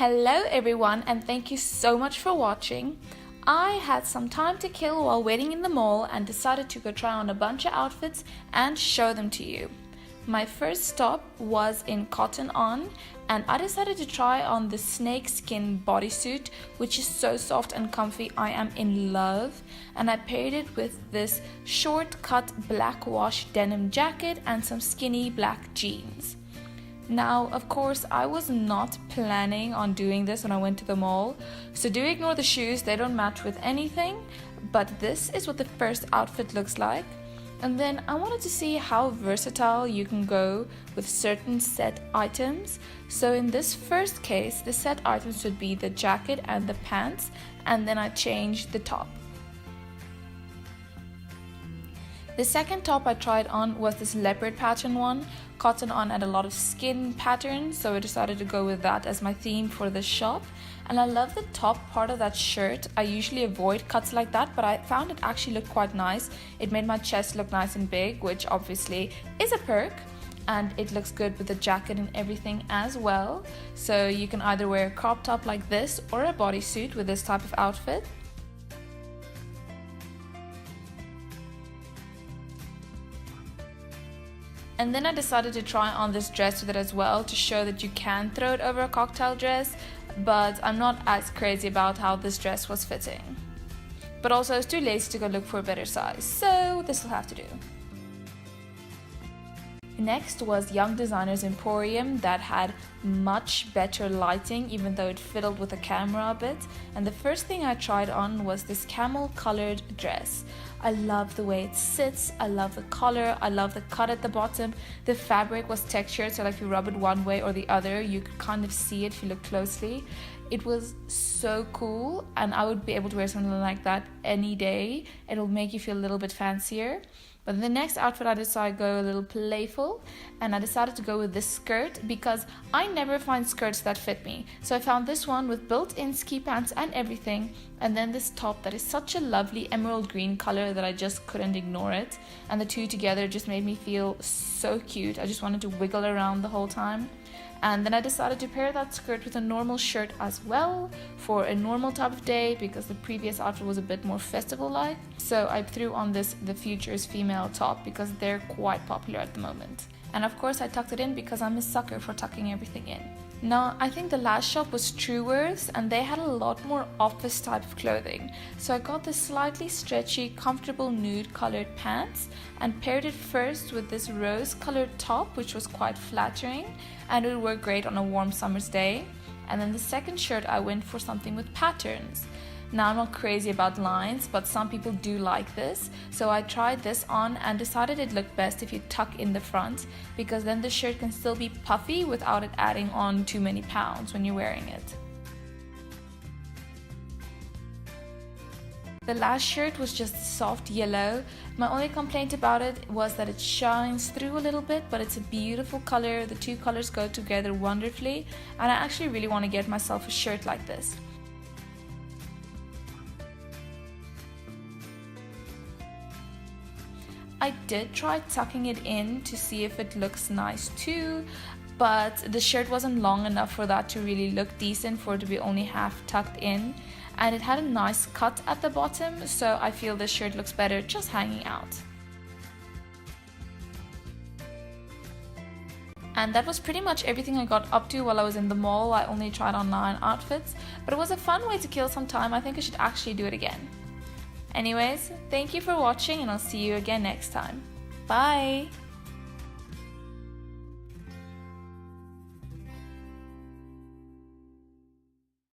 Hello everyone, and thank you so much for watching. I had some time to kill while waiting in the mall and decided to go try on a bunch of outfits and show them to you. My first stop was in Cotton On, and I decided to try on the snakeskin bodysuit, which is so soft and comfy. I am in love, and I paired it with this short cut black wash denim jacket and some skinny black jeans. Now, of course, I was not planning on doing this when I went to the mall, so do ignore the shoes, they don't match with anything, but this is what the first outfit looks like. And then I wanted to see how versatile you can go with certain set items. So in this first case, the set items would be the jacket and the pants, and then I changed the top. The second top I tried on was this leopard pattern one. Cotton On had a lot of skin patterns, so I decided to go with that as my theme for this shop. And I love the top part of that shirt. I usually avoid cuts like that, but I found it actually looked quite nice. It made my chest look nice and big, which obviously is a perk. And it looks good with the jacket and everything as well. So you can either wear a crop top like this or a bodysuit with this type of outfit. And then I decided to try on this dress with it as well to show that you can throw it over a cocktail dress, but I'm not as crazy about how this dress was fitting. But also I was too lazy to go look for a better size, so this will have to do. Next was Young Designers Emporium that had much better lighting, even though it fiddled with the camera a bit. And the first thing I tried on was this camel colored dress. I love the way it sits, I love the color, I love the cut at the bottom. The fabric was textured, so like if you rub it one way or the other, you could kind of see it if you look closely. It was so cool, and I would be able to wear something like that any day. It'll make you feel a little bit fancier. But in the next outfit I decided to go a little playful, and I decided to go with this skirt because I never find skirts that fit me. So I found this one with built-in ski pants and everything, and then this top that is such a lovely emerald green color that I just couldn't ignore it. And the two together just made me feel so cute. I just wanted to wiggle around the whole time. And then I decided to pair that skirt with a normal shirt as well for a normal type of day because the previous outfit was a bit more festival-like. So I threw on this The Future's female top because they're quite popular at the moment. And of course I tucked it in because I'm a sucker for tucking everything in. Now, I think the last shop was Truworths, and they had a lot more office type of clothing. So I got this slightly stretchy, comfortable nude colored pants and paired it first with this rose colored top, which was quite flattering and it would work great on a warm summer's day. And then the second shirt I went for something with patterns. Now, I'm not crazy about lines, but some people do like this. So I tried this on and decided it looked best if you tuck in the front, because then the shirt can still be puffy without it adding on too many pounds when you're wearing it. The last shirt was just soft yellow. My only complaint about it was that it shines through a little bit, but it's a beautiful color. The two colors go together wonderfully, and I actually really want to get myself a shirt like this. I did try tucking it in to see if it looks nice too, but the shirt wasn't long enough for that to really look decent for it to be only half tucked in. And it had a nice cut at the bottom, so I feel this shirt looks better just hanging out. And that was pretty much everything I got up to while I was in the mall. I only tried on 9 outfits, but it was a fun way to kill some time. I think I should actually do it again. Anyways, thank you for watching, and I'll see you again next time. Bye!